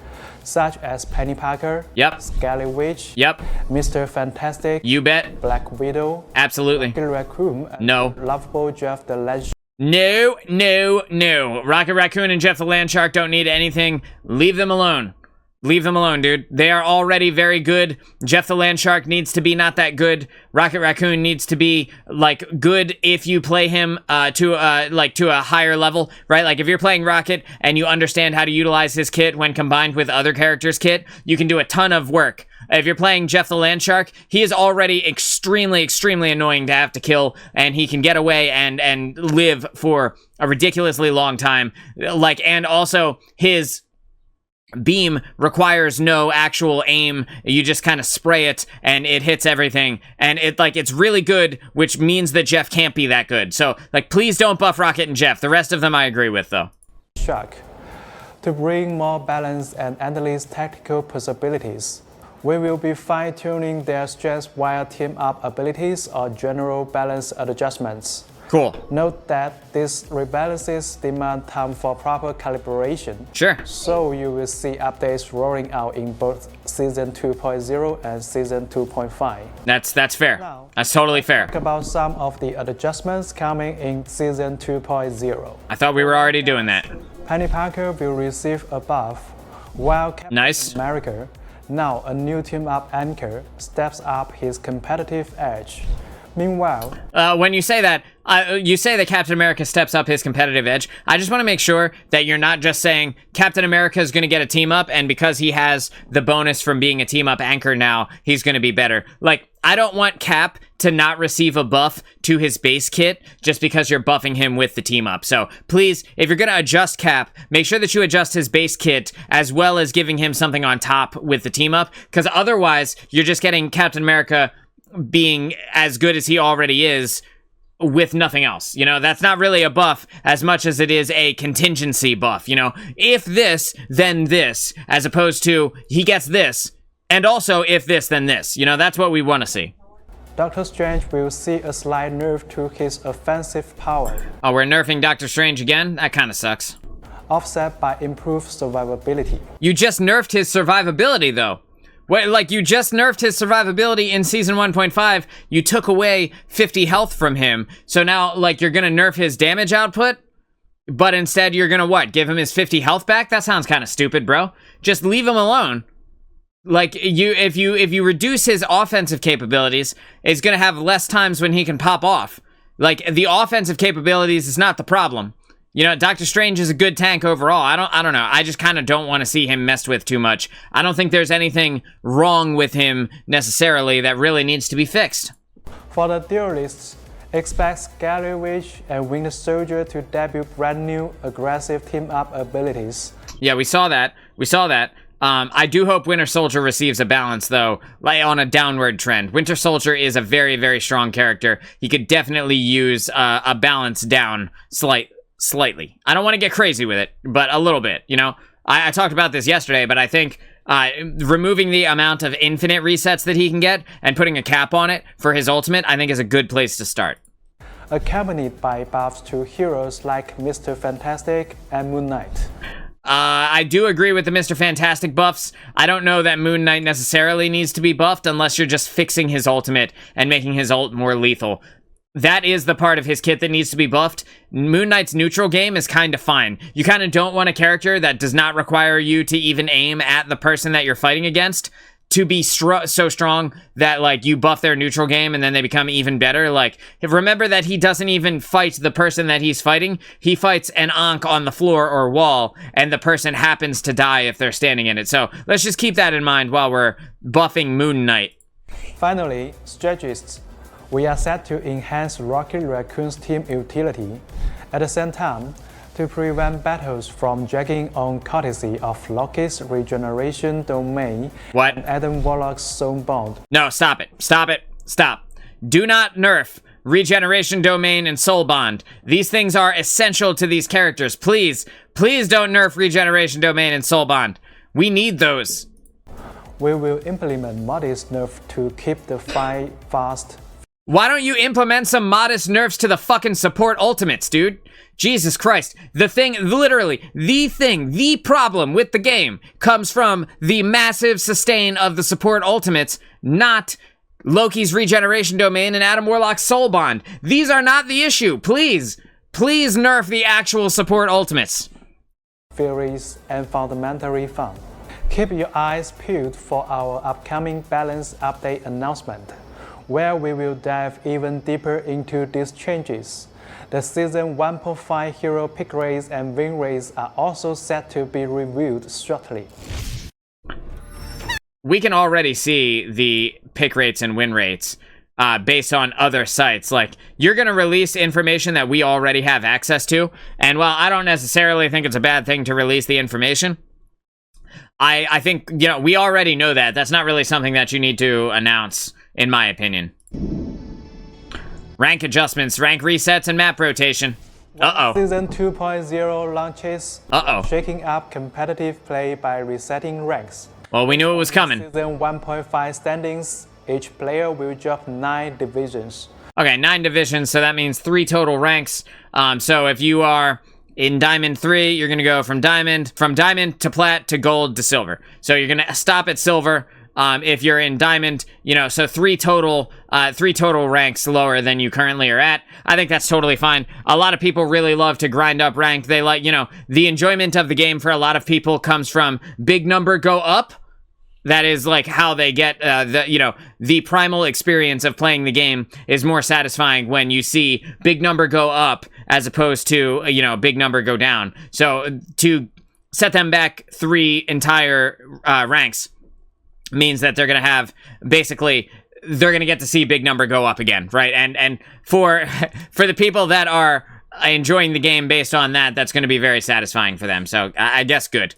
such as Penny Parker, Yep. Scarlet Witch, Yep. Mr. Fantastic, You bet. Black Widow, Absolutely. Rocket Raccoon, and No. lovable Jeff the Legend. No, no, no. Rocket Raccoon and Jeff the Landshark don't need anything. Leave them alone. Leave them alone, dude. They are already very good. Jeff the Landshark needs to be not that good. Rocket Raccoon needs to be, like, good if you play him to a higher level, right? Like, if you're playing Rocket and you understand how to utilize his kit when combined with other characters' kit, you can do a ton of work. If you're playing Jeff the Landshark, he is already extremely, extremely annoying to have to kill, and he can get away and live for a ridiculously long time. Like, and also, his beam requires no actual aim. You just kind of spray it and it hits everything, and it's really good, which means that Jeff can't be that good. So, like, please don't buff Rocket and Jeff. The rest of them I agree with, though. Shark. To bring more balance and endless tactical possibilities, we will be fine-tuning their strengths via team-up abilities or general balance adjustments. Cool. Note that these rebalances demand time for proper calibration. Sure. So you will see updates rolling out in both Season 2.0 and Season 2.5. That's fair. Now, That's totally fair. Talk about some of the adjustments coming in Season 2.0. I thought we were already doing that. Penny Parker will receive a buff, while Captain Nice. America, now a new team-up anchor, steps up his competitive edge. Meanwhile, when you say that, you say that Captain America steps up his competitive edge. I just want to make sure that you're not just saying Captain America is going to get a team up, and because he has the bonus from being a team up anchor now, he's going to be better. Like, I don't want Cap to not receive a buff to his base kit just because you're buffing him with the team up. So please, if you're going to adjust Cap, make sure that you adjust his base kit as well as giving him something on top with the team up, because otherwise you're just getting Captain America being as good as he already is with nothing else. You know, that's not really a buff as much as it is a contingency buff. You know, if this, then this, as opposed to he gets this, and also if this, then this. You know, that's what we want to see. Doctor Strange will see a slight nerf to his offensive power. Oh, we're nerfing Doctor Strange again? That kind of sucks. Offset by improved survivability. You just nerfed his survivability, though. Wait, like, you just nerfed his survivability in Season 1.5, you took away 50 health from him, so now, like, you're gonna nerf his damage output? But instead, you're gonna, what, give him his 50 health back? That sounds kind of stupid, bro. Just leave him alone. Like, if you reduce his offensive capabilities, it's gonna have less times when he can pop off. Like, the offensive capabilities is not the problem. You know, Doctor Strange is a good tank overall. I don't know. I just kind of don't want to see him messed with too much. I don't think there's anything wrong with him necessarily that really needs to be fixed. For the Duelists, expect Scarlet Witch and Winter Soldier to debut brand new aggressive team-up abilities. Yeah, we saw that. I do hope Winter Soldier receives a balance, though, like on a downward trend. Winter Soldier is a very, very strong character. He could definitely use a balance down slightly. I don't want to get crazy with it, but a little bit, you know? I talked about this yesterday, but I think removing the amount of infinite resets that he can get and putting a cap on it for his ultimate, I think is a good place to start. Accompanied by buffs to heroes like Mr. Fantastic and Moon Knight. I do agree with the Mr. Fantastic buffs. I don't know that Moon Knight necessarily needs to be buffed unless you're just fixing his ultimate and making his ult more lethal. That is the part of his kit that needs to be buffed. Moon Knight's neutral game is kind of fine. You kind of don't want a character that does not require you to even aim at the person that you're fighting against to be so strong that, like, you buff their neutral game and then they become even better. Like, remember that he doesn't even fight the person that he's fighting. He fights an Ankh on the floor or wall, and the person happens to die if they're standing in it. So let's just keep that in mind while we're buffing Moon Knight. Finally, Strategists. We are set to enhance Rocket Raccoon's team utility. At the same time, to prevent battles from dragging on courtesy of Loki's regeneration domain and Adam Warlock's soul bond. No, stop it. Stop. Do not nerf regeneration domain and soul bond. These things are essential to these characters. Please don't nerf regeneration domain and soul bond. We need those. We will implement modest nerf to keep the fight fast. Why don't you implement some modest nerfs to the fucking support ultimates, dude? Jesus Christ. The problem with the game comes from the massive sustain of the support ultimates, not Loki's regeneration domain and Adam Warlock's soul bond. These are not the issue. Please nerf the actual support ultimates. Theories and fundamentally fun. Keep your eyes peeled for our upcoming balance update announcement, where we will dive even deeper into these changes. The Season 1.5 hero pick rates and win rates are also set to be reviewed shortly. We can already see the pick rates and win rates based on other sites. Like, you're going to release information that we already have access to, and while I don't necessarily think it's a bad thing to release the information, I think, you know, we already know that. That's not really something that you need to announce, in my opinion. Rank adjustments, rank resets, and map rotation. Season 2.0 launches, shaking up competitive play by resetting ranks. Well, we knew it was coming. Season 1.5 standings, each player will drop 9 divisions. Okay, 9 divisions, so that means 3 total ranks. So if you are in Diamond 3, you're going to go from Diamond to Plat to Gold to Silver. So you're going to stop at Silver. If you're in Diamond, you know, so 3 total ranks lower than you currently are at. I think that's totally fine. A lot of people really love to grind up rank. They like, you know, the enjoyment of the game for a lot of people comes from big number go up. That is like how they get the primal experience of playing the game is more satisfying when you see big number go up as opposed to big number go down. So to set them back 3 entire ranks means that they're gonna have they're gonna get to see big number go up again, right? And for the people that are enjoying the game based on that, that's gonna be very satisfying for them. So I guess good.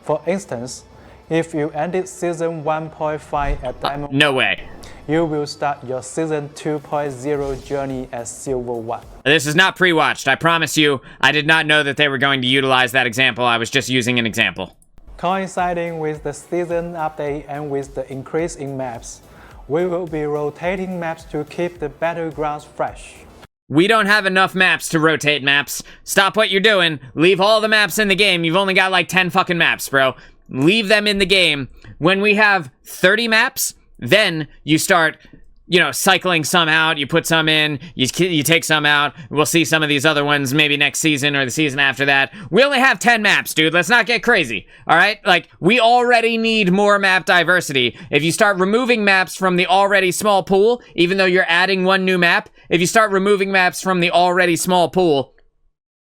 For instance, if you ended Season 1.5 at Diamond no way. You will start your Season 2.0 journey as Silver 1. This is not pre-watched, I promise you. I did not know that they were going to utilize that example. I was just using an example. Coinciding with the season update and with the increase in maps, we will be rotating maps to keep the battlegrounds fresh. We don't have enough maps to rotate maps. Stop what you're doing. Leave all the maps in the game. You've only got like 10 fucking maps, bro. Leave them in the game. When we have 30 maps, then you start, cycling some out. You put some in, you take some out. We'll see some of these other ones maybe next season or the season after that. We only have 10 maps, dude. Let's not get crazy, all right? Like, we already need more map diversity. If you start removing maps from the already small pool, even though you're adding one new map, if you start removing maps from the already small pool,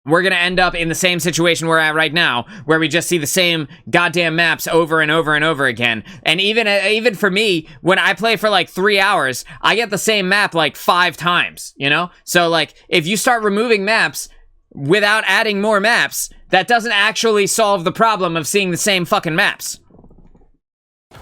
we're going to end up in the same situation we're at right now, where we just see the same goddamn maps over and over and over again. And even for me, when I play for like 3 hours, I get the same map like 5 times, So like, if you start removing maps without adding more maps, that doesn't actually solve the problem of seeing the same fucking maps.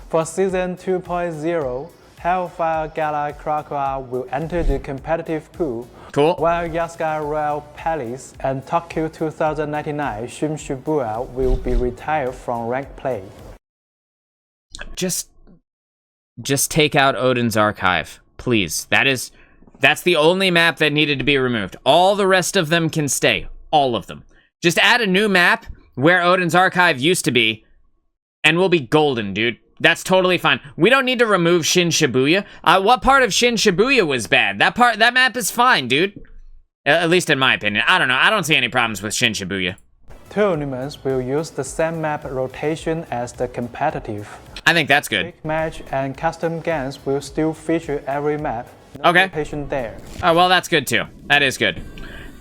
For Season 2.0, Hellfire Gala Crocodile will enter the competitive pool. Cool. While Yaska Royal Palace and Tokyo 2099 Shin Shibuya will be retired from ranked play. Just take out Odin's Archive, please. That's the only map that needed to be removed. All the rest of them can stay. All of them. Just add a new map where Odin's Archive used to be, and we'll be golden, dude. That's totally fine. We don't need to remove Shin Shibuya. What part of Shin Shibuya was bad? That map is fine, dude. At least in my opinion. I don't know. I don't see any problems with Shin Shibuya. Tournaments will use the same map rotation as the competitive. I think that's good. Big match and custom games will still feature every map. No okay. Rotation there. Oh, well, that's good too. That is good.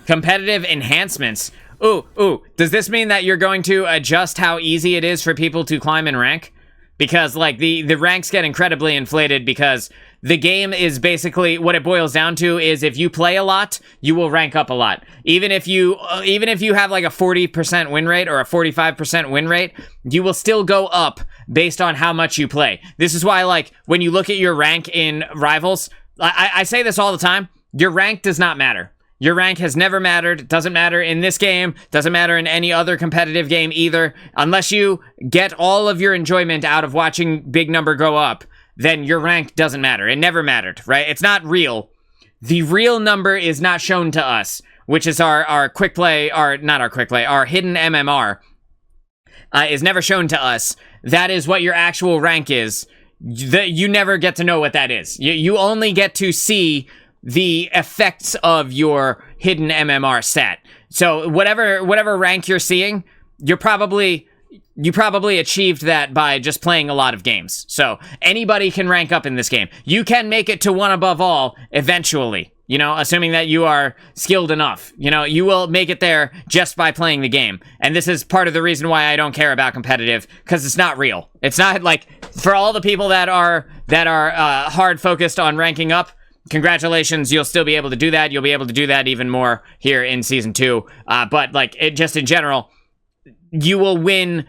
Competitive enhancements. Ooh. Does this mean that you're going to adjust how easy it is for people to climb in rank? Because, like, the ranks get incredibly inflated because the game is basically, what it boils down to is if you play a lot, you will rank up a lot. Even if you have, like, a 40% win rate or a 45% win rate, you will still go up based on how much you play. This is why, like, when you look at your rank in Rivals, I say this all the time, your rank does not matter. Your rank has never mattered. It doesn't matter in this game. Doesn't matter in any other competitive game either. Unless you get all of your enjoyment out of watching big number go up, then your rank doesn't matter. It never mattered, right? It's not real. The real number is not shown to us, which is our quick play, our hidden MMR is never shown to us. That is what your actual rank is. You never get to know what that is. You only get to see the effects of your hidden MMR stat. So whatever rank you're seeing, you probably achieved that by just playing a lot of games. So anybody can rank up in this game. You can make it to one above all eventually, assuming that you are skilled enough. You will make it there just by playing the game. And this is part of the reason why I don't care about competitive, because it's not real. It's not like, for all the people that are hard focused on ranking up, congratulations, you'll still be able to do that. You'll be able to do that even more here in Season 2. But, like, just in general, you will win.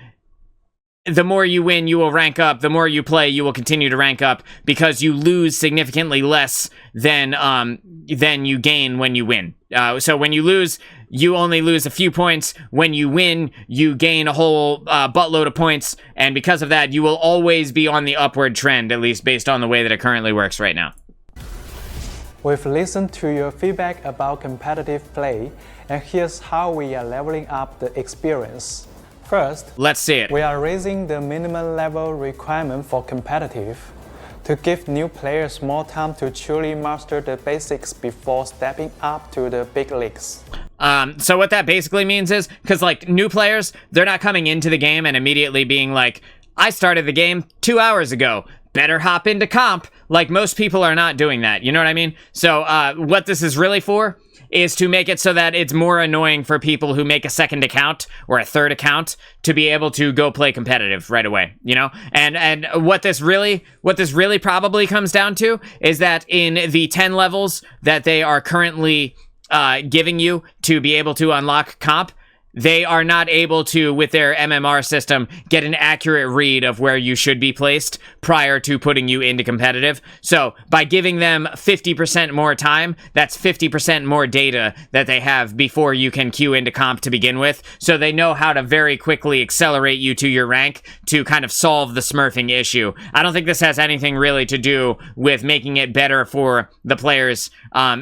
The more you win, you will rank up. The more you play, you will continue to rank up because you lose significantly less than you gain when you win. So when you lose, you only lose a few points. When you win, you gain a whole buttload of points. And because of that, you will always be on the upward trend, at least based on the way that it currently works right now. We've listened to your feedback about competitive play, and here's how we are leveling up the experience. First, let's see it. We are raising the minimum level requirement for competitive to give new players more time to truly master the basics before stepping up to the big leagues. So what that basically means is, because, like, new players, they're not coming into the game and immediately being like, I started the game 2 hours ago. Better hop into comp. Like, most people are not doing that. You know what I mean? So, what this is really for is to make it so that it's more annoying for people who make a second account or a third account to be able to go play competitive right away, you know? And what this really probably comes down to is that in the 10 levels that they are currently giving you to be able to unlock comp, they are not able to, with their MMR system, get an accurate read of where you should be placed prior to putting you into competitive. So by giving them 50% more time, that's 50% more data that they have before you can queue into comp to begin with. So they know how to very quickly accelerate you to your rank to kind of solve the smurfing issue. I don't think this has anything really to do with making it better for the players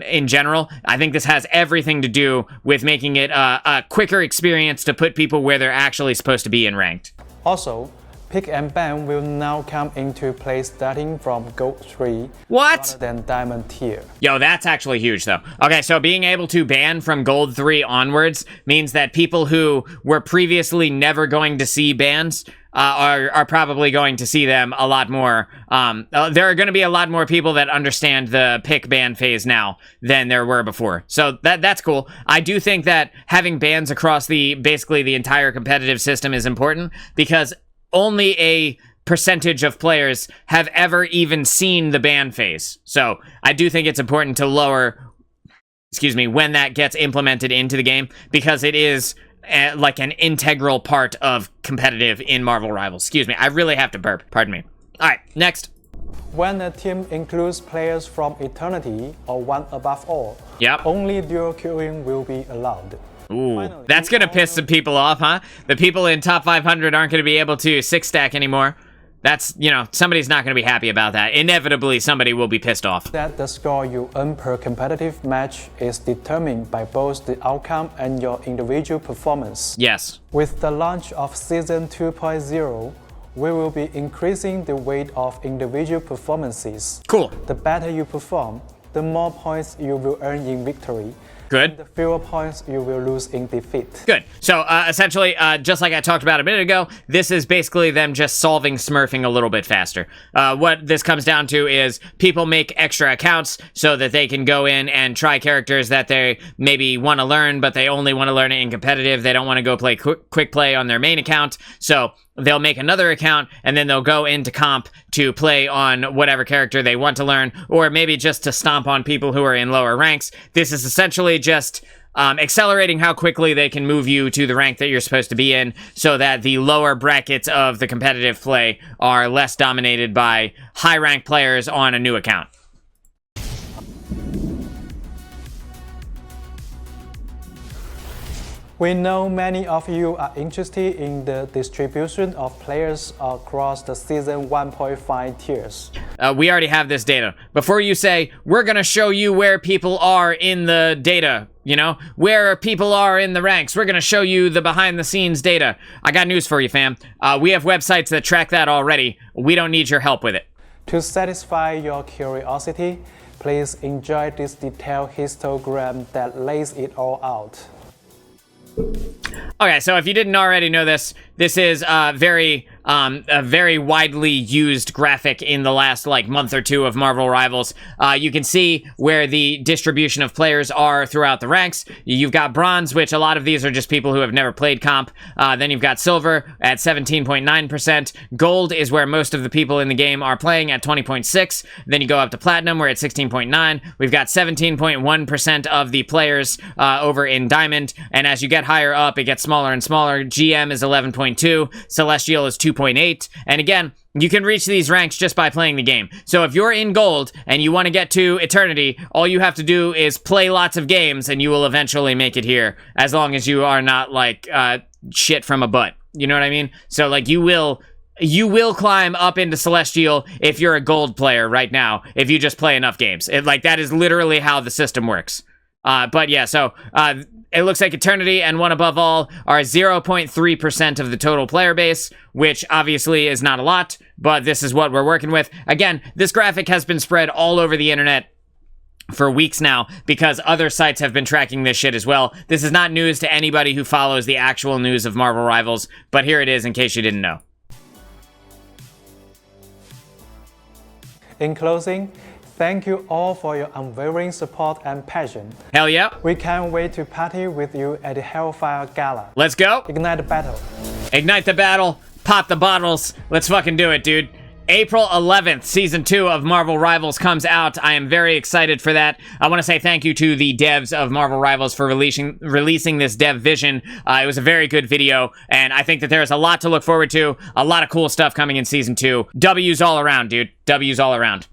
in general. I think this has everything to do with making it a quicker experience to put people where they're actually supposed to be in ranked. Also, pick and ban will now come into play starting from Gold 3 What? rather than Diamond tier. Yo, that's actually huge, though. Okay, so being able to ban from Gold 3 onwards means that people who were previously never going to see bans are probably going to see them a lot more. There are going to be a lot more people that understand the pick ban phase now than there were before. So that's cool. I do think that having bans across basically the entire competitive system is important, because only a percentage of players have ever even seen the ban phase. So I do think it's important to lower, when that gets implemented into the game, because it is like an integral part of competitive in Marvel Rivals. I really have to burp. Pardon me. All right, next. When a team includes players from Eternity or One Above All, Yep. only dual queuing will be allowed. Ooh, Finally, that's gonna piss some people off, huh? The people in top 500 aren't gonna be able to 6-stack anymore. That's, somebody's not gonna be happy about that. Inevitably, somebody will be pissed off. That the score you earn per competitive match is determined by both the outcome and your individual performance. Yes. With the launch of Season 2.0, we will be increasing the weight of individual performances. Cool. The better you perform, the more points you will earn in victory. Good. The fewer points you will lose in defeat. Good. So, essentially, just like I talked about a minute ago, this is basically them just solving smurfing a little bit faster. What this comes down to is people make extra accounts so that they can go in and try characters that they maybe want to learn, but they only want to learn it in competitive. They don't want to go play quick play on their main account. So they'll make another account, and then they'll go into comp to play on whatever character they want to learn, or maybe just to stomp on people who are in lower ranks. This is essentially just accelerating how quickly they can move you to the rank that you're supposed to be in, so that the lower brackets of the competitive play are less dominated by high-ranked players on a new account. We know many of you are interested in the distribution of players across the Season 1.5 tiers. We already have this data. Before you say, we're going to show you where people are in the data, where people are in the ranks, we're going to show you the behind-the-scenes data. I got news for you, fam. We have websites that track that already. We don't need your help with it. To satisfy your curiosity, please enjoy this detailed histogram that lays it all out. Okay, so if you didn't already know this, this is a very widely used graphic in the last month or two of Marvel Rivals. You can see where the distribution of players are throughout the ranks. You've got bronze, which a lot of these are just people who have never played comp. Then you've got silver at 17.9%. Gold is where most of the people in the game are playing at 20.6. Then you go up to platinum, we're at 16.9. We've got 17.1% of the players over in diamond. And as you get higher up, it gets smaller and smaller. GM is 11.2. Celestial is 2.8. And again, you can reach these ranks just by playing the game. So if you're in gold and you want to get to eternity, all you have to do is play lots of games and you will eventually make it here, as long as you are not shit from a butt. You know what I mean? So you will climb up into Celestial if you're a gold player right now, if you just play enough games. That is literally how the system works. But yeah, so it looks like Eternity and One Above All are 0.3% of the total player base, which obviously is not a lot, but this is what we're working with. Again, this graphic has been spread all over the internet for weeks now, because other sites have been tracking this shit as well. This is not news to anybody who follows the actual news of Marvel Rivals, but here it is in case you didn't know. In closing, thank you all for your unwavering support and passion. Hell yeah. We can't wait to party with you at the Hellfire Gala. Let's go. Ignite the battle. Ignite the battle. Pop the bottles. Let's fucking do it, dude. April 11th, Season 2 of Marvel Rivals comes out. I am very excited for that. I want to say thank you to the devs of Marvel Rivals for releasing this dev vision. It was a very good video, and I think that there's a lot to look forward to. A lot of cool stuff coming in Season 2. W's all around, dude. W's all around.